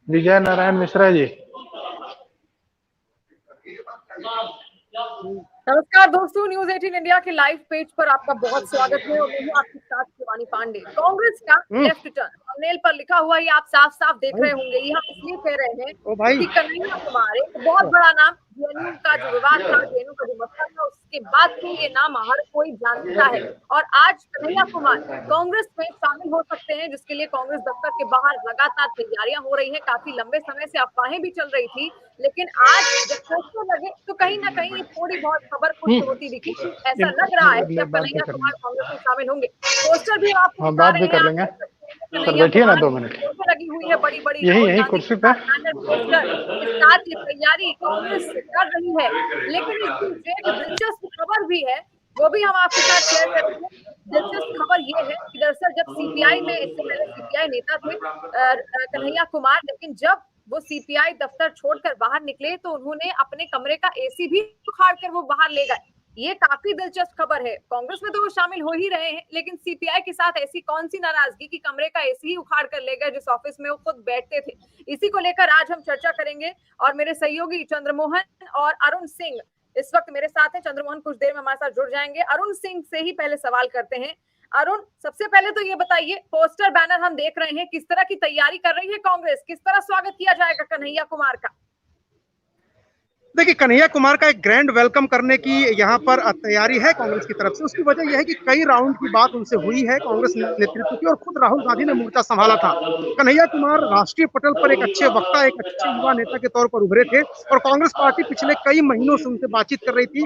विजय नारायण मिश्रा जी। नमस्कार दोस्तों, news 18 India के लाइव पेज पर आपका बहुत स्वागत है और मैं हूं आपके साथ शिवानी पांडे। कांग्रेस का लेफ्ट टर्न थंबनेल पर लिखा हुआ ये आप साफ साफ देख रहे होंगे। ये हम इसलिए कह रहे हैं कि कन्हैया कुमार एक बहुत बड़ा नाम, जेएनयू का जो विवाद था, जेएनयू का जो मसला था, उसके बाद से ये नाम हर कोई जानता है। और आज कन्हैया कुमार कांग्रेस में शामिल हो सकते हैं, जिसके लिए कांग्रेस दफ्तर के बाहर लगातार तैयारियां हो रही है। काफी लंबे समय से अफवाहें भी चल रही थी, लेकिन आज जब पोस्टर लगे तो कहीं ना कहीं ये थोड़ी बहुत खबर पुष्ट होती दिखी। ऐसा लग रहा है कि अब कन्हैया कुमार कांग्रेस में शामिल होंगे। पोस्टर भी आपको बता बात रहे भी हैं, कर आप लेंगे देख सकते हैं सर, कन्हैया बैठिए ना कुमार 2 मिनट। फोटो लगी हुई है बड़ी बड़ी यही राहुल यही गांधी कुर्सी के पे। साथ बैनर पोस्टर के साथ ये तैयारी कांग्रेस कर रही है। लेकिन इस बीच एक दिलचस्प खबर भी है, वो भी हम आपके साथ शेयर करेंगे। दिलचस्प खबर ये है कि दरअसल जब सीपीआई में, इससे पहले सीपीआई नेता थे कन्हैया कुमार, लेकिन जब वो सीपीआई दफ्तर छोड़कर बाहर निकले तो उन्होंने अपने कमरे का एसी भी उखाड़ कर वो बाहर ले गए। ये काफी दिलचस्प खबर है। कांग्रेस में तो वो शामिल हो ही रहे हैं, लेकिन सीपीआई के साथ ऐसी कौन सी नाराजगी कि कमरे का एसी ही उखाड़ कर ले गए, जिस ऑफिस में वो खुद बैठते थे। इसी को लेकर आज हम चर्चा करेंगे और मेरे सहयोगी चंद्रमोहन और अरुण सिंह इस वक्त मेरे साथ हैं। चंद्रमोहन कुछ देर में हमारे साथ जुड़ जाएंगे। अरुण सिंह से ही पहले सवाल करते हैं। अरुण, सबसे पहले तो ये बताइए, पोस्टर बैनर हम देख रहे हैं, किस तरह की तैयारी कर रही है कांग्रेस, किस तरह स्वागत किया जाएगा कन्हैया कुमार का? देखिए, कन्हैया कुमार का एक ग्रैंड वेलकम करने की यहाँ पर तैयारी है कांग्रेस की तरफ से। उसकी वजह यह है कि कई राउंड की बात उनसे हुई है कांग्रेस नेतृत्व की, और खुद राहुल गांधी ने मोर्चा संभाला था। कन्हैया कुमार राष्ट्रीय पटल पर एक अच्छे वक्ता, एक अच्छे युवा नेता के तौर पर उभरे थे और कांग्रेस पार्टी पिछले कई महीनों से उनसे बातचीत कर रही थी।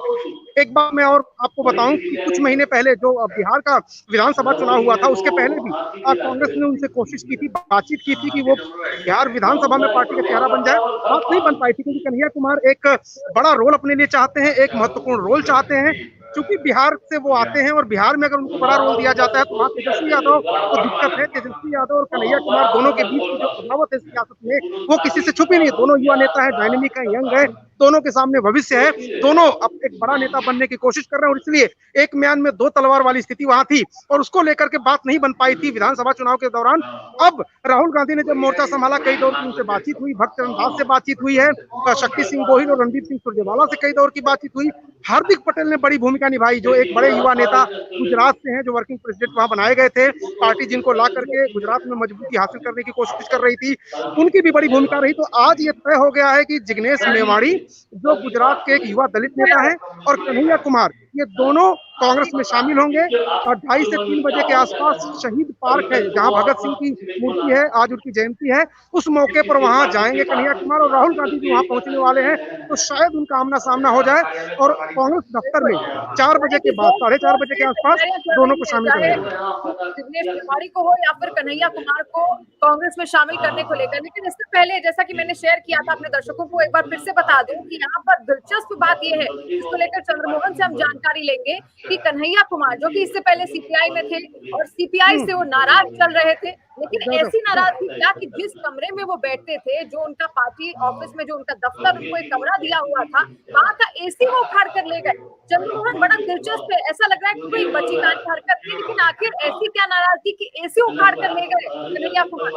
एक बात मैं और आपको बताऊं कि कुछ महीने पहले जो बिहार का विधानसभा चुनाव हुआ था, उसके पहले भी कांग्रेस ने उनसे कोशिश की थी, बातचीत की थी कि वो बिहार विधानसभा में पार्टी का चेहरा बन जाए। बात नहीं बन पाई थी क्योंकि कन्हैया कुमार एक बड़ा रोल अपने लिए चाहते हैं, एक महत्वपूर्ण रोल चाहते हैं। चूंकि बिहार से वो आते हैं और बिहार में अगर उनको बड़ा रोल दिया जाता है तो वहां तेजस्वी यादव को दिक्कत है। तेजस्वी यादव और कन्हैया कुमार दोनों के बीच की जो अदावत है सियासत में, वो किसी से छुपी नहीं है। दोनों युवा नेता है, डायनेमिक है, यंग है, दोनों के सामने भविष्य है। दोनों अब एक बड़ा नेता बनने की कोशिश कर रहे हैं और इसलिए एक म्यान में दो तलवार वाली स्थिति वहां थी और उसको लेकर के बात नहीं बन पाई थी विधानसभा चुनाव के दौरान। अब राहुल गांधी ने जब मोर्चा संभाला, कई दौर की उनसे बातचीत हुई, भक्त चरण दास से बातचीत हुई है, शक्ति सिंह गोहिल और रणदीप सिंह सुरजेवाला से कई दौर की बातचीत हुई। हार्दिक पटेल ने बड़ी भूमिका निभाई, जो एक बड़े युवा नेता गुजरात से हैं, जो वर्किंग प्रेसिडेंट वहां बनाए गए थे। पार्टी जिनको ला करके गुजरात में मजबूती हासिल करने की कोशिश कर रही थी, उनकी भी बड़ी भूमिका रही। तो आज ये तय हो गया है कि जिग्नेश मेवाड़ी, जो गुजरात के एक युवा दलित नेता है, और कन्हैया कुमार, ये दोनों कांग्रेस में शामिल होंगे। और 2:30 से 3 बजे के आसपास शहीद पार्क है, जहां भगत सिंह की मूर्ति है, आज उनकी जयंती है, उस मौके पर वहां जाएंगे कन्हैया कुमार, और राहुल गांधी भी वहां पहुंचने वाले हैं। तो शायद उनका आमना सामना हो जाए और कांग्रेस दफ्तर में 4 बजे के बाद, 4:30 बजे के आसपास दोनों को शामिल चाहे करेंगे। जिग्नेश मेवाड़ी को हो या फिर कन्हैया कुमार को कांग्रेस में शामिल करने को लेकर। लेकिन इससे पहले, जैसा कि मैंने शेयर किया था अपने दर्शकों को, एक बार फिर से बता दूं कि यहाँ पर दिलचस्प बात यह है, जिसको लेकर चंद्रमोहन से हम जानकारी लेंगे, कि कन्हैया कुमार, जो कि इससे पहले सीपीआई में थे और सीपीआई से वो नाराज चल रहे थे, लेकिन ऐसी नाराजगी क्या कि जिस कमरे में वो बैठते थे, जो उनका पार्टी ऑफिस में, जो उनका दफ्तर, उनको एक कमरा दिया हुआ था, वहां का एसी वो उखाड़ कर ले गए। चंद्रमोहन, बड़ा दिलचस्प है। ऐसा लग रहा है कि कोई बची नानी हरकत थी, लेकिन आखिर ऐसी क्या नाराजगी कि एसी उखाड़ कर ले गए कन्हैया कुमार?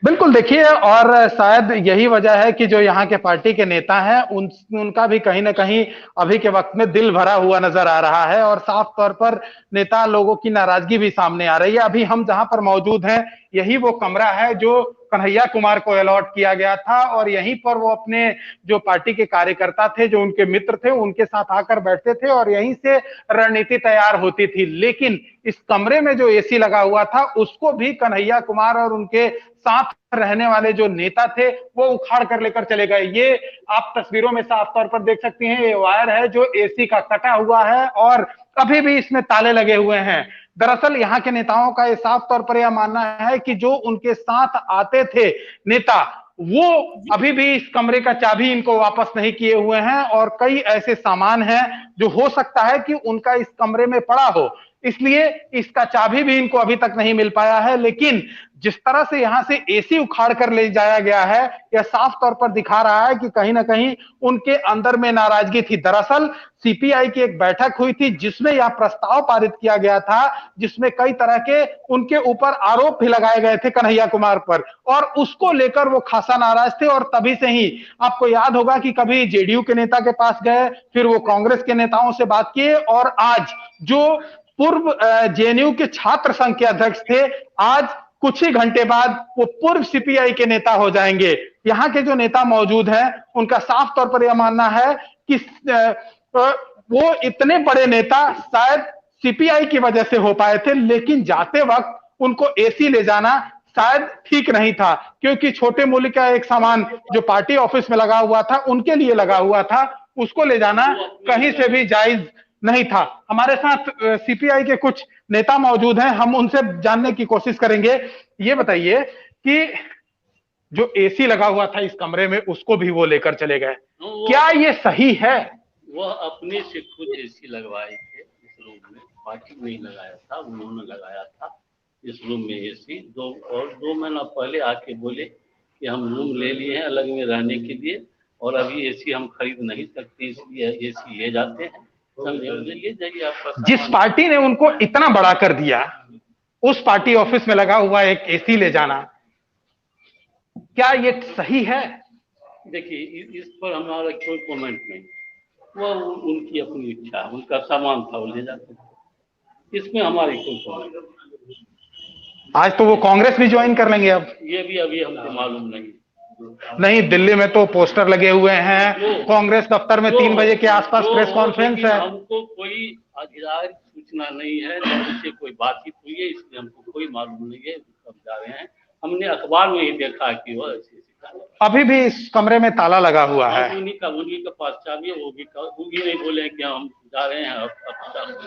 बिल्कुल, देखिए, और शायद यही वजह है कि जो यहाँ के पार्टी के नेता हैं, उनका भी कहीं ना कहीं अभी के वक्त में दिल भरा हुआ नजर आ रहा है और साफ तौर पर नेता लोगों की नाराजगी भी सामने आ रही है। अभी हम जहां पर मौजूद हैं, यही वो कमरा है जो कन्हैया कुमार को अलॉट किया गया था और यहीं पर वो अपने जो पार्टी के कार्यकर्ता थे, जो उनके मित्र थे, उनके साथ आकर बैठते थे और यहीं से रणनीति तैयार होती थी। लेकिन इस कमरे में जो एसी लगा हुआ था, उसको भी कन्हैया कुमार और उनके साथ रहने वाले जो नेता थे वो उखाड़ कर लेकर चले गए। ये आप तस्वीरों में साफ तौर पर देख सकती हैं, ये वायर है जो एसी का कटा हुआ है और अभी भी इसमें ताले लगे हुए हैं। दरअसल यहाँ के नेताओं का ये साफ तौर पर यह मानना है कि जो उनके साथ आते थे नेता, वो अभी भी इस कमरे का चाबी इनको वापस नहीं किए हुए हैं और कई ऐसे सामान हैं जो हो सकता है कि उनका इस कमरे में पड़ा हो, इसलिए इसका चाबी भी इनको अभी तक नहीं मिल पाया है। लेकिन जिस तरह से यहां से एसी उखाड़ कर ले जाया गया है, यह साफ तौर पर दिखा रहा है कि कहीं ना कहीं उनके अंदर में नाराजगी थी। दरअसल सीपीआई की एक बैठक हुई थी जिसमें यह प्रस्ताव पारित किया गया था, जिसमें कई तरह के उनके ऊपर आरोप भी लगाए गए थे कन्हैया कुमार पर, और उसको लेकर वो खासा नाराज थे। और तभी से ही आपको याद होगा कि कभी जेडीयू के नेता के पास गए, फिर वो कांग्रेस के नेताओं से बात किए, और आज जो पूर्व जेएनयू के छात्र संघ के अध्यक्ष थे, आज कुछ ही घंटे बाद वो पूर्व सीपीआई के नेता हो जाएंगे। यहाँ के जो नेता मौजूद हैं उनका साफ तौर पर यह मानना है कि वो इतने बड़े नेता शायद सीपीआई की वजह से हो पाए थे, लेकिन जाते वक्त उनको एसी ले जाना शायद ठीक नहीं था, क्योंकि छोटे मूल्य का एक सामान जो पार्टी ऑफिस में लगा हुआ था, उनके लिए लगा हुआ था, उसको ले जाना कहीं से भी जायज नहीं था। हमारे साथ सीपीआई के कुछ नेता मौजूद हैं, हम उनसे जानने की कोशिश करेंगे। ये बताइए कि जो एसी लगा हुआ था इस कमरे में, उसको भी वो लेकर चले गए, क्या ये सही है? वह अपने से खुद एसी लगवाए थे इस रूम में, पार्टी नहीं लगाया था, उन्होंने लगाया था इस रूम में एसी। 2 महीना पहले आके बोले कि हम रूम ले लिए हैं अलग में रहने के लिए, और अभी एसी हम खरीद नहीं सकते, इसलिए एसी ले जाते हैं। ले जाइए आपका। जिस पार्टी ने उनको इतना बड़ा कर दिया, उस पार्टी ऑफिस में लगा हुआ एक एसी ले जाना, क्या ये सही है? देखिए, इस पर हमारा कोई कमेंट नहीं, वह उनकी अपनी इच्छा, उनका सामान था, वो ले जाते थे, इसमें हमारी कोई कमेंट नहीं। आज तो वो कांग्रेस भी ज्वाइन कर लेंगे अब, ये भी अभी हमको मालूम नहीं। दिल्ली में तो पोस्टर लगे हुए हैं, कांग्रेस दफ्तर में 3 बजे के आसपास प्रेस कॉन्फ्रेंस है। हमको कोई अधिकारिक सूचना नहीं है, न उनसे कोई बातचीत हुई है, इसलिए हमको कोई मालूम नहीं है कब जा रहे हैं। हमने अखबार में ही देखा कि वो अभी भी इस कमरे में ताला लगा हुआ है। उन्हीं के पास चाबी है, वो भी नहीं बोले कि हम जा रहे हैं, अब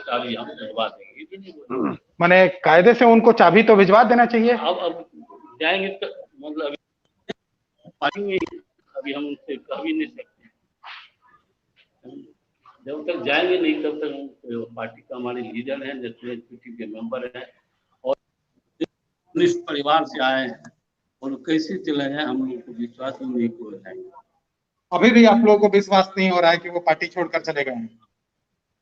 चाबी हम भिजवा देंगे। माने कायदे से उनको चाबी तो भिजवा देना चाहिए। अब जाएंगे तो मतलब अभी हम उनसे कह भी नहीं सकते, जब तक जाएंगे नहीं तब तक। पार्टी का हमारे लीडर हैं, जैसे के मेंबर हैं, और इस परिवार से आए हैं, और कैसे चले हैं हम लोग को विश्वास नहीं हो रहा है। अभी भी आप लोगों को विश्वास नहीं हो रहा है कि वो पार्टी छोड़कर चले गए हैं?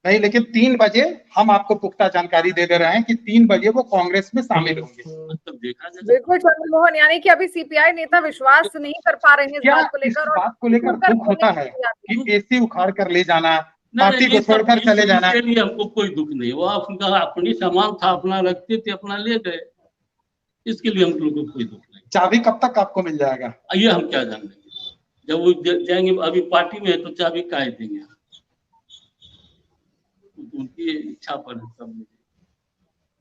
नहीं, लेकिन 3 बजे हम आपको पुख्ता जानकारी दे रहे हैं कि 3 बजे वो कांग्रेस में शामिल होंगे। मतलब देखा जाए बिल्कुल चंद्रमोहन, यानी कि अभी सीपीआई नेता विश्वास नहीं कर पा रहे हैं इस बात को लेकर दुख होता है कि एसी उखाड़ कर ले जाना, पार्टी को छोड़कर चले जाना। इसके लिए हमको कोई दुख नहीं, वो उनका अपनी सामान था, अपना रखते थे, अपना ले गए, इसके लिए हम लोग को कोई दुख नहीं। चाबी कब तक आपको मिल जाएगा? ये हम क्या जानेंगे, जब वो जाएंगे। अभी पार्टी में है तो चाबी काहे देंगे, उनकी इच्छा पर सब।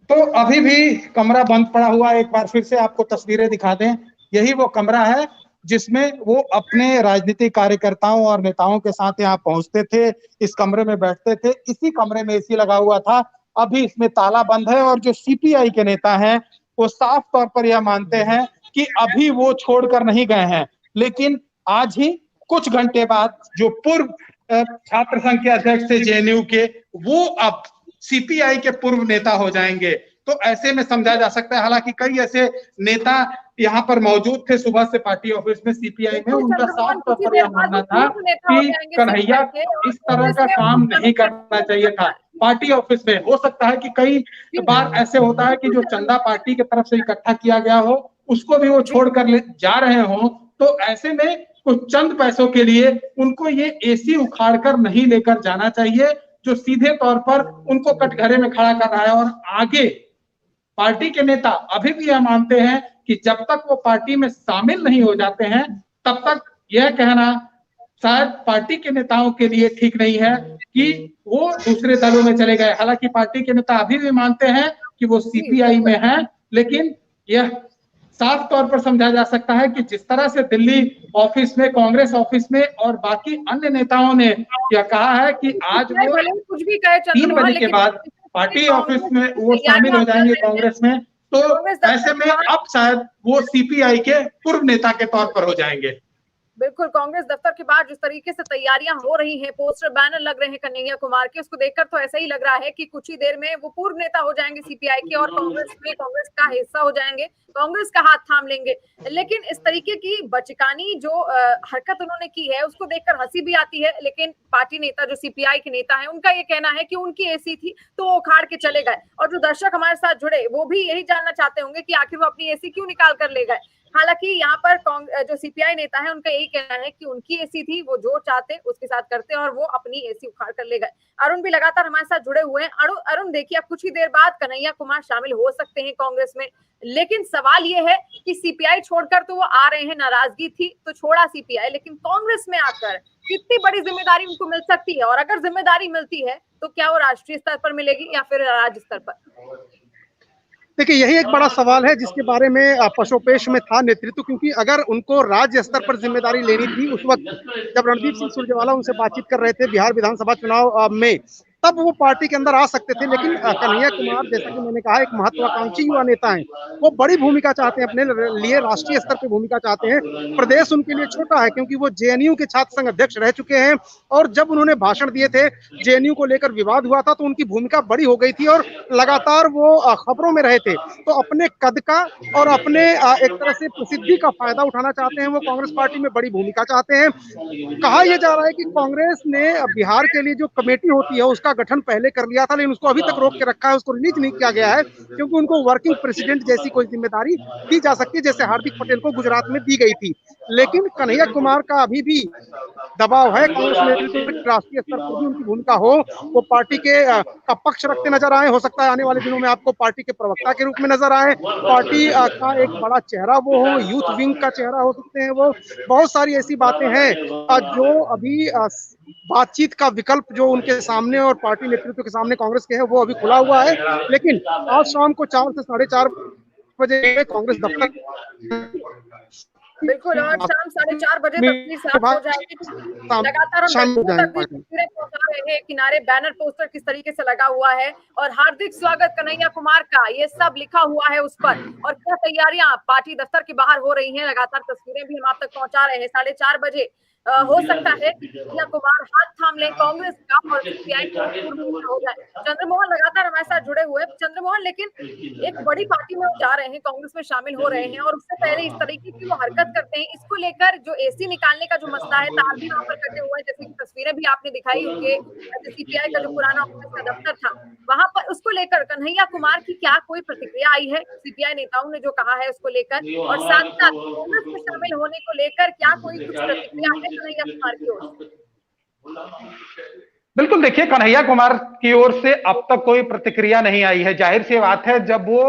तो अभी भी कमरा बंद पड़ा हुआ, एक बार फिर से आपको तस्वीरें दिखा दें। यही वो कमरा है जिसमें वो अपने राजनीतिक कार्यकर्ताओं और नेताओं के साथ यहाँ पहुंचते थे, इस कमरे में बैठते थे। इसी कमरे में एसी लगा हुआ था, अभी इसमें ताला बंद है। और जो सीपीआई के नेता हैं वो साफ तौर पर यह मानते हैं कि अभी वो छोड़कर नहीं गए हैं, लेकिन आज ही कुछ घंटे बाद जो पूर्व छात्र संघ के अध्यक्ष थे जेएनयू के, वो अब सीपीआई के पूर्व नेता हो जाएंगे। तो ऐसे में समझा जा सकता है, हालांकि कई ऐसे नेता यहाँ पर मौजूद थे सुबह से पार्टी ऑफिस में सीपीआई में, उनका साफ तौर पर यह मानना था कि कन्हैया इस तरह का काम नहीं करना चाहिए था पार्टी ऑफिस में। हो सकता है कि कई बार ऐसे होता है कि जो चंदा पार्टी की तरफ से इकट्ठा किया गया हो, उसको भी वो छोड़कर ले जा रहे हो, तो ऐसे में कुछ चंद पैसों के लिए उनको ये एसी उखाड़ कर नहीं लेकर जाना चाहिए, जो सीधे तौर पर उनको कटघरे में खड़ा कर रहा है। और आगे पार्टी के नेता अभी भी यह मानते हैं कि जब तक वो पार्टी में शामिल नहीं हो जाते हैं, तब तक यह कहना शायद पार्टी के नेताओं के लिए ठीक नहीं है कि वो दूसरे दलों में चले गए। हालांकि पार्टी के नेता अभी भी मानते हैं कि वो सीपीआई में हैं, लेकिन यह साफ तौर पर समझा जा सकता है कि जिस तरह से दिल्ली ऑफिस में, कांग्रेस ऑफिस में और बाकी अन्य नेताओं ने यह कहा है कि आज वो कुछ भी कहे 3 बजे के बाद पार्टी ऑफिस में वो शामिल हो जाएंगे कांग्रेस में, तो ऐसे में अब शायद वो सीपीआई के पूर्व नेता के तौर पर हो जाएंगे। बिल्कुल, कांग्रेस दफ्तर के बाहर जिस तरीके से तैयारियां हो रही हैं, पोस्टर बैनर लग रहे हैं कन्हैया कुमार के, उसको देखकर तो ऐसा ही लग रहा है कि कुछ ही देर में वो पूर्व नेता हो जाएंगे सीपीआई के और कांग्रेस का हिस्सा हो जाएंगे, कांग्रेस का हाथ थाम लेंगे। लेकिन इस तरीके की बचकानी जो हरकत उन्होंने की है, उसको देखकर हंसी भी आती है। लेकिन पार्टी नेता जो सीपीआई के नेता है, उनका ये कहना है कि उनकी एसी थी तो वो उखाड़ के चले गए। और जो दर्शक हमारे साथ जुड़े, वो भी यही जानना चाहते होंगे कि आखिर वो अपनी एसी क्यों निकाल कर ले गए। हालांकि यहाँ पर जो सीपीआई नेता है, उनका यही कहना है कि उनकी एसी थी, वो जो चाहते उसके साथ करते और वो अपनी एसी उखाड़ कर ले गए। अरुण भी लगातार हमारे साथ जुड़े हुए हैं। अरुण देखिए, अब कुछ ही देर बाद कन्हैया कुमार शामिल हो सकते हैं कांग्रेस में, लेकिन सवाल ये है कि सीपीआई छोड़कर तो वो आ रहे हैं, नाराजगी थी तो छोड़ा सीपीआई, लेकिन कांग्रेस में आकर कितनी बड़ी जिम्मेदारी उनको मिल सकती है, और अगर जिम्मेदारी मिलती है तो क्या वो राष्ट्रीय स्तर पर मिलेगी या फिर राज्य स्तर पर? देखिए, यही एक बड़ा सवाल है जिसके बारे में पशोपेश में था नेतृत्व, क्योंकि अगर उनको राज्य स्तर पर जिम्मेदारी लेनी थी उस वक्त जब रणदीप सिंह सुरजेवाला उनसे बातचीत कर रहे थे बिहार विधानसभा चुनाव में, तब वो पार्टी के अंदर आ सकते थे। लेकिन कन्हैया कुमार, जैसा कि मैंने कहा, एक महत्वाकांक्षी युवा नेता हैं। वो बड़ी भूमिका चाहते हैं, अपने लिए राष्ट्रीय स्तर पर भूमिका चाहते हैं। प्रदेश उनके लिए छोटा है क्योंकि वो जेएनयू के छात्र संघ अध्यक्ष रह चुके हैं, और जब उन्होंने भाषण दिए थे, जेएनयू को लेकर विवाद हुआ था, तो उनकी भूमिका बड़ी हो गई थी और लगातार वो खबरों में रहे थे। तो अपने कद का और अपने एक तरह से प्रसिद्धि का फायदा उठाना चाहते हैं। वो कांग्रेस पार्टी में बड़ी भूमिका चाहते हैं। कहा यह जा रहा है कि कांग्रेस ने बिहार के लिए जो कमेटी होती है उसका गठन पहले कर लिया था, लेकिन उसको अभी तक रोक के रखा है, उसको रिलीज नहीं किया गया है, क्योंकि उनको वर्किंग प्रेसिडेंट जैसी कोई जिम्मेदारी दी जा सकती है, जैसे हार्दिक पटेल को गुजरात में दी गई थी। लेकिन कन्हैया कुमार का अभी भी दबाव है कांग्रेस नेतृत्व, राष्ट्रीय स्तर पर भी उनकी भूमिका हो, वो पार्टी के का पक्ष रखते नजर आए। हो सकता है आने वाले दिनों में आपको पार्टी के प्रवक्ता के रूप में नजर आए, पार्टी का एक बड़ा चेहरा वो हो, यूथ विंग का चेहरा हो सकते हैं वो। बहुत सारी ऐसी बातें हैं जो अभी बातचीत का विकल्प जो उनके सामने और पार्टी नेतृत्व के सामने कांग्रेस के है, वो अभी खुला हुआ है। लेकिन आज शाम को 4 से 4:30 बजे कांग्रेस दफ्तर, बिल्कुल, और शाम 4:30 बजे तक साफ हो जाएगी। लगातार हम तस्वीरें पहुंचा रहे हैं, किनारे बैनर पोस्टर किस तरीके से लगा हुआ है और हार्दिक स्वागत कन्हैया कुमार का, ये सब लिखा हुआ है उस पर। और क्या तैयारियां पार्टी दफ्तर के बाहर हो रही हैं, लगातार तस्वीरें भी हम आप तक पहुंचा रहे हैं। 4:30 बजे हो सकता है कन्हैया कुमार हाथ थाम लें कांग्रेस का और सीपीआई हो जाए। चंद्रमोहन लगातार हमारे साथ जुड़े हुए। चंद्रमोहन, लेकिन एक बड़ी पार्टी में वो जा रहे हैं, कांग्रेस में शामिल हो रहे हैं, और उससे पहले इस तरीके की वो हरकत करते हैं, इसको लेकर जो एसी निकालने का जो मसला है, तार भी वहां पर कटे हुए हैं, जैसे कि तस्वीरें भी आपने दिखाई उनके सीपीआई का जो पुराना ऑफिस का दफ्तर था वहां पर, उसको लेकर कन्हैया कुमार की क्या कोई प्रतिक्रिया आई है? सीपीआई नेताओं ने जो कहा है उसको लेकर, और साथ साथ कांग्रेस में शामिल होने को लेकर क्या कोई कुछ प्रतिक्रिया है कन्हैया कुमार की ओर से? बिल्कुल, देखिए, कन्हैया कुमार की ओर से अब तक कोई प्रतिक्रिया नहीं आई है। जाहिर सी बात है, जब वो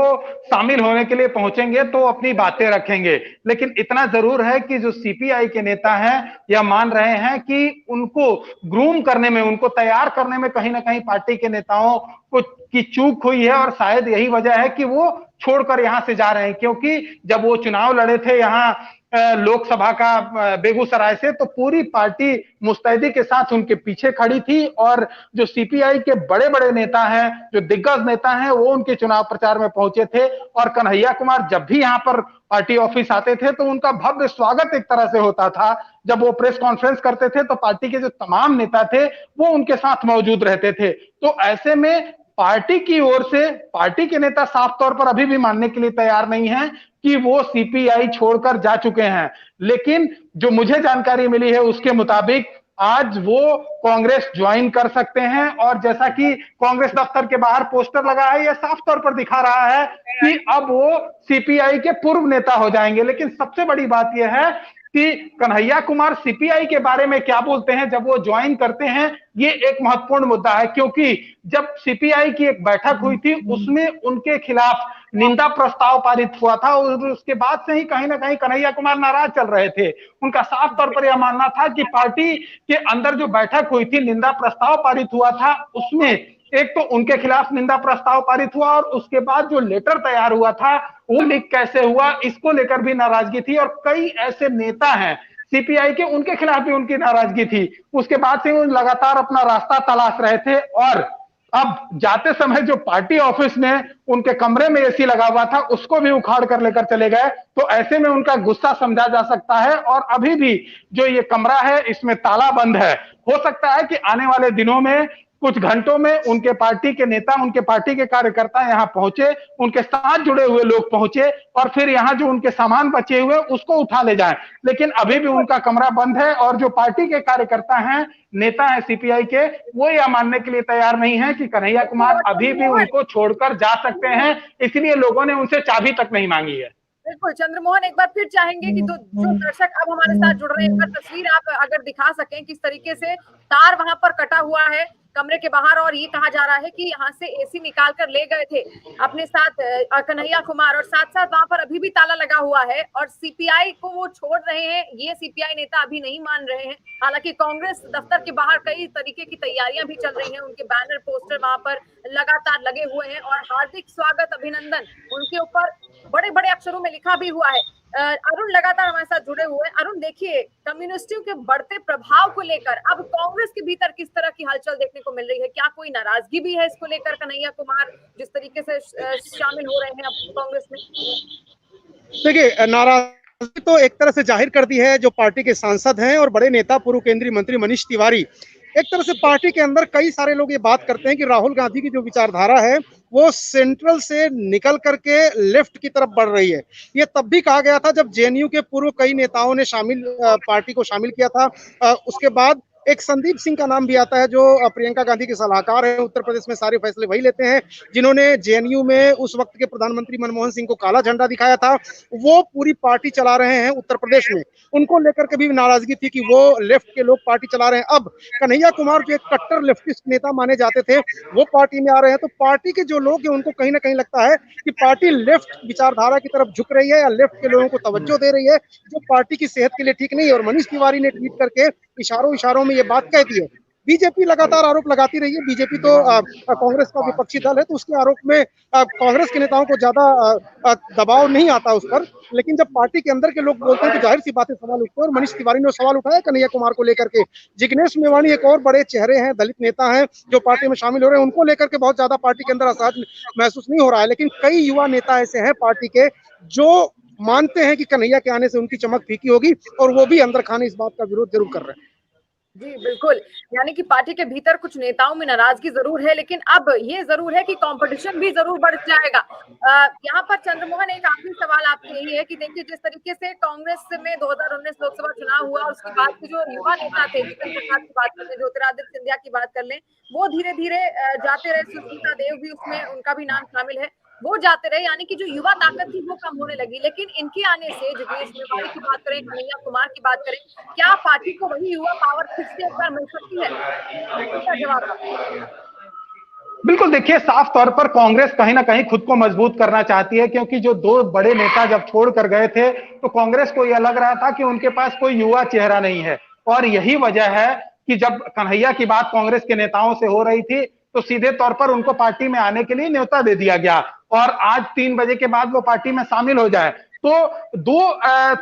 शामिल होने के लिए पहुंचेंगे तो अपनी बातें रखेंगे। लेकिन इतना जरूर है कि जो सीपीआई के नेता हैं यह मान रहे हैं कि उनको ग्रूम करने में, उनको तैयार करने में कहीं ना कहीं पार्टी के नेताओं को की चूक हुई है, और शायद यही वजह है कि वो छोड़कर यहां से जा रहे हैं। क्योंकि जब वो चुनाव लड़े थे यहाँ लोकसभा का बेगूसराय से, तो पूरी पार्टी मुस्तैदी के साथ उनके पीछे खड़ी थी, और जो सीपीआई के बड़े बड़े नेता हैं, जो दिग्गज नेता हैं, वो उनके चुनाव प्रचार में पहुंचे थे। और कन्हैया कुमार जब भी यहाँ पर पार्टी ऑफिस आते थे तो उनका भव्य स्वागत एक तरह से होता था। जब वो प्रेस कॉन्फ्रेंस करते थे तो पार्टी के जो तमाम नेता थे वो उनके साथ मौजूद रहते थे। तो ऐसे में पार्टी की ओर से पार्टी के नेता साफ तौर पर अभी भी मानने के लिए तैयार नहीं है कि वो सीपीआई छोड़कर जा चुके हैं। लेकिन जो मुझे जानकारी मिली है उसके मुताबिक आज वो कांग्रेस ज्वाइन कर सकते हैं, और जैसा कि कांग्रेस दफ्तर के बाहर पोस्टर लगा है, यह साफ तौर पर दिखा रहा है कि अब वो सीपीआई के पूर्व नेता हो जाएंगे। लेकिन सबसे बड़ी बात यह है कि कन्हैया कुमार सीपीआई के बारे में क्या बोलते हैं जब वो ज्वाइन करते हैं, ये एक महत्वपूर्ण मुद्दा है। क्योंकि जब सीपीआई की एक बैठक हुई थी उसमें उनके खिलाफ निंदा प्रस्ताव पारित हुआ था, और उसके बाद से ही कहीं ना कहीं कन्हैया कुमार नाराज चल रहे थे। उनका साफ तौर पर यह मानना था कि पार्टी के अंदर जो बैठक हुई थी, निंदा प्रस्ताव पारित हुआ था, उसमें एक तो उनके खिलाफ निंदा प्रस्ताव पारित हुआ, और उसके बाद जो लेटर तैयार हुआ था वो लीक कैसे हुआ, इसको लेकर भी नाराजगी थी। और कई ऐसे नेता हैं सीपीआई के, उनके खिलाफ भी उनकी नाराजगी थी। उसके बाद से वो लगातार अपना रास्ता तलाश रहे थे, और अब जाते समय जो पार्टी ऑफिस में उनके कमरे में एसी लगा हुआ था उसको भी उखाड़ कर लेकर चले गए। तो ऐसे में उनका गुस्सा समझा जा सकता है। और अभी भी जो ये कमरा है इसमें ताला बंद है। हो सकता है कि आने वाले दिनों में कुछ घंटों में उनके पार्टी के नेता, उनके पार्टी के कार्यकर्ता यहां पहुंचे, उनके साथ जुड़े हुए लोग पहुंचे और फिर यहां जो उनके सामान बचे हुए उसको उठा ले जाएं। लेकिन अभी भी उनका कमरा बंद है और जो पार्टी के कार्यकर्ता हैं, नेता हैं सीपीआई के, वो यह मानने के लिए तैयार नहीं है कि कन्हैया कुमार अभी भी उनको छोड़कर जा सकते हैं। इसलिए लोगों ने उनसे चाबी तक नहीं मांगी है। बिल्कुल चंद्रमोहन, एक बार फिर चाहेंगे कि जो दर्शक अब हमारे साथ जुड़ रहे हैं, एक बार तस्वीर आप अगर दिखा सकें किस तरीके से तार वहां पर कटा हुआ है कमरे के बाहर, और ये कहा जा रहा है कि यहाँ से एसी निकाल कर ले गए थे अपने साथ कन्हैया कुमार, और साथ साथ वहां पर अभी भी ताला लगा हुआ है और सीपीआई को वो छोड़ रहे हैं, ये सीपीआई नेता अभी नहीं मान रहे हैं। हालांकि कांग्रेस दफ्तर के बाहर कई तरीके की तैयारियां भी चल रही हैं, उनके बैनर पोस्टर वहां पर लगातार लगे हुए हैं और हार्दिक स्वागत अभिनंदन उनके ऊपर बड़े बड़े अक्षरों में लिखा भी हुआ है। अरुण लगातार हमारे साथ जुड़े हुए हैं। अरुण, देखिए कम्युनिस्टों के बढ़ते प्रभाव को लेकर अब कांग्रेस के भीतर किस तरह की हलचल देखने को मिल रही है? क्या कोई नाराजगी भी है इसको लेकर, कन्हैया कुमार जिस तरीके से शामिल हो रहे हैं अब कांग्रेस में? देखिए, नाराजगी तो एक तरह से जाहिर कर दी है जो पार्टी के सांसद हैं और बड़े नेता पूर्व केंद्रीय मंत्री मनीष तिवारी। एक तरह से पार्टी के अंदर कई सारे लोग ये बात करते हैं कि राहुल गांधी की जो विचारधारा है वो सेंट्रल से निकल करके लेफ्ट की तरफ बढ़ रही है। ये तब भी कहा गया था जब जेएनयू के पूर्व कई नेताओं ने पार्टी को शामिल किया था। उसके बाद एक संदीप सिंह का नाम भी आता है जो प्रियंका गांधी के सलाहकार हैं, उत्तर प्रदेश में सारे फैसले वही लेते हैं, जिन्होंने जेएनयू में उस वक्त के प्रधानमंत्री मनमोहन सिंह को काला झंडा दिखाया था। वो पूरी पार्टी चला रहे हैं उत्तर प्रदेश में। उनको लेकर के भी नाराजगी थी कि वो लेफ्ट के लोग पार्टी चला रहे हैं। अब कन्हैया कुमार जो एक कट्टर लेफ्टिस्ट नेता माने जाते थे वो पार्टी में आ रहे हैं, तो पार्टी के जो लोग हैं उनको कहीं ना कहीं लगता है कि पार्टी लेफ्ट विचारधारा की तरफ झुक रही है या लेफ्ट के लोगों को तवज्जो दे रही है, जो पार्टी की सेहत के लिए ठीक नहीं है। और मनीष तिवारी ने ट्वीट करके इशारों में ये बात कह दी है। बीजेपी लगातार आरोप लगाती रही है। बीजेपी तो कांग्रेस का विपक्षी दल है, तो उसके आरोप में कांग्रेस के नेताओं को ज्यादा दबाव नहीं आता उस पर। लेकिन जब पार्टी के अंदर के लोग बोलते हैं तो जाहिर सी बातें सवाल उठते हैं और मनीष तिवारी ने सवाल उठाया कन्हैया कुमार को लेकर के। जिग्नेश मेवाणी एक और बड़े चेहरे हैं, दलित नेता हैं जो पार्टी में शामिल हो रहे हैं, उनको लेकर के बहुत ज्यादा पार्टी के अंदर असहज महसूस नहीं हो रहा है। लेकिन कई युवा नेता ऐसे हैं पार्टी के जो मानते हैं कि कन्हैया के आने से उनकी चमक फीकी होगी और वो भी अंदर खाने इस बात का विरोध जरूर कर रहे हैं। जी बिल्कुल, यानी कि पार्टी के भीतर कुछ नेताओं में नाराजगी जरूर है, लेकिन अब ये जरूर है कि कंपटीशन भी जरूर बढ़ जाएगा। यहाँ पर चंद्रमोहन, एक आखिरी सवाल आपके यही है कि देखिए जिस तरीके से कांग्रेस में 2019 लोकसभा चुनाव हुआ, उसके बाद के जो युवा नेता थे, जितेंद्र प्रसाद की बात कर लें, ज्योतिरादित्य सिंधिया की बात कर लें, वो धीरे धीरे जाते रहे। सुष्मिता देव भी उसमें, उनका भी नाम शामिल है, वो जाते रहे, यानी कि जो युवा ताकत थी वो कम होने लगी। लेकिन इनके आने से जिग्नेश मेवाणी की बात करें, कन्हैया कुमार की बात करें, क्या पार्टी को वही युवा पावर फिर से एक बार मिल सकती है? क्या जवाब है? बिल्कुल, देखिए साफ तौर पर कांग्रेस कहीं ना कहीं खुद को मजबूत करना चाहती है, क्योंकि जो दो बड़े नेता जब छोड़ कर गए थे तो कांग्रेस को यह लग रहा था कि उनके पास कोई युवा चेहरा नहीं है। और यही वजह है कि जब कन्हैया की बात कांग्रेस के नेताओं से हो रही थी तो सीधे तौर पर उनको पार्टी में आने के लिए न्योता दे दिया गया और आज 3 बजे के बाद वो पार्टी में शामिल हो जाए। तो दो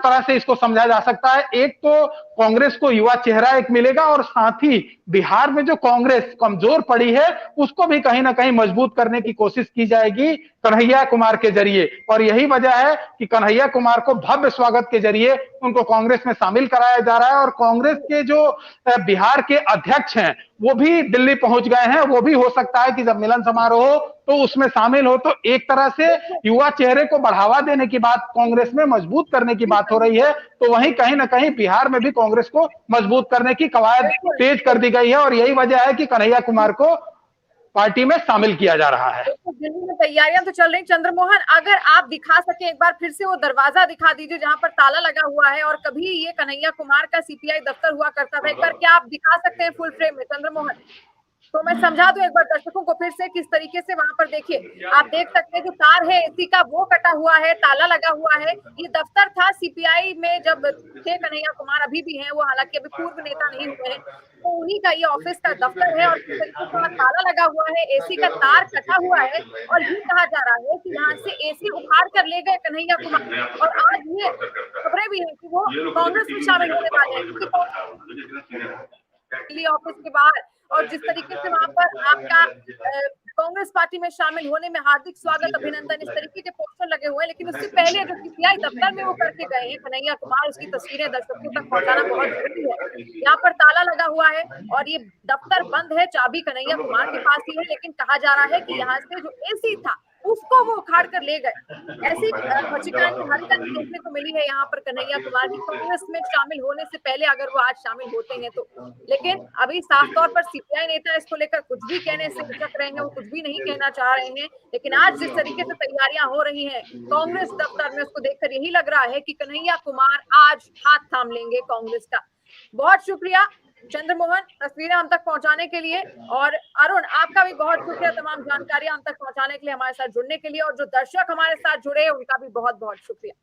तरह से इसको समझा जा सकता है। एक तो कांग्रेस को युवा चेहरा एक मिलेगा और साथ ही बिहार में जो कांग्रेस कमजोर पड़ी है उसको भी कहीं ना कहीं मजबूत करने की कोशिश की जाएगी कन्हैया कुमार के जरिए। और यही वजह है कि कन्हैया कुमार को भव्य स्वागत के जरिए उनको कांग्रेस में शामिल कराया जा रहा है। और कांग्रेस के जो बिहार के अध्यक्ष हैं वो भी दिल्ली पहुंच गए हैं। वो भी हो सकता है कि जब मिलन समारोह हो तो उसमें शामिल हो। तो एक तरह से युवा चेहरे को बढ़ावा देने की बात कांग्रेस में, मजबूत करने की बात हो रही है। तो वहीं कहीं ना कहीं बिहार में भी कांग्रेस को मजबूत करने की कवायद तेज कर दी गई है और यही वजह है कि कन्हैया कुमार को पार्टी में शामिल किया जा रहा है। दिल्ली में तैयारियां तो चल रही। चंद्रमोहन, अगर आप दिखा सके एक बार फिर से वो दरवाजा दिखा दीजिए जहां पर ताला लगा हुआ है और कभी ये कन्हैया कुमार का सीपीआई दफ्तर हुआ करता था। एक बार क्या आप दिखा सकते हैं फुल फ्रेम में चंद्रमोहन? तो मैं समझा दूं एक बार दर्शकों को फिर से किस तरीके से वहां पर देखिए, आप देख सकते हैं जो तार है एसी का वो कटा हुआ है, ताला लगा हुआ है। ये दफ्तर था सीपीआई में जब थे कन्हैया कुमार, अभी भी हैं वो, हालांकि अभी पूर्व नेता नहीं हुए हैं, तो उन्हीं का ये ऑफिस का दफ्तर है और किस तरीके से ताला लगा हुआ है, एसी का तार कटा हुआ है और ये कहा जा रहा है कि यहाँ से एसी उखाड़ कर ले गए कन्हैया कुमार। और आज ये खबरें भी है कि वो कांग्रेस में शामिल होने वाले हैं। दिल्ली ऑफिस के बाहर, और जिस तरीके से वहां पर आपका कांग्रेस पार्टी में शामिल होने में हार्दिक स्वागत, अभिनंदन, इस तरीके के पोस्टर लगे हुए हैं। लेकिन उससे पहले अगर सीपीआई दफ्तर में वो करके गए हैं कन्हैया कुमार, उसकी तस्वीरें दर्शकों तक पहुंचाना बहुत जरूरी है। यहाँ पर ताला लगा हुआ है और ये दफ्तर बंद है, चाबी कन्हैया कुमार के पास ही है, लेकिन कहा जा रहा है कि यहाँ से जो एसी था उसको वो उखाड़ कर ले गए। ऐसी खचिकानी हरकत देखने को मिली है यहाँ पर कन्हैया कुमार की, कांग्रेस में शामिल होने से पहले अगर वो आज शामिल होते हैं तो। लेकिन अभी साफ तौर पर सीपीआई नेता इसको लेकर कुछ भी कहने से हिचक रहे हैं, वो कुछ भी नहीं कहना चाह रहे हैं। लेकिन आज जिस तरीके से तैयारियां हो रही हैं कांग्रेस दफ्तर में, उसको देखकर यही लग रहा है कि कन्हैया कुमार आज हाथ थाम लेंगे कांग्रेस का। बहुत शुक्रिया चंद्रमोहन तस्वीरें हम तक पहुंचाने के लिए, और अरुण आपका भी बहुत शुक्रिया तमाम जानकारियां हम तक पहुंचाने के लिए, हमारे साथ जुड़ने के लिए, और जो दर्शक हमारे साथ जुड़े उनका भी बहुत बहुत शुक्रिया।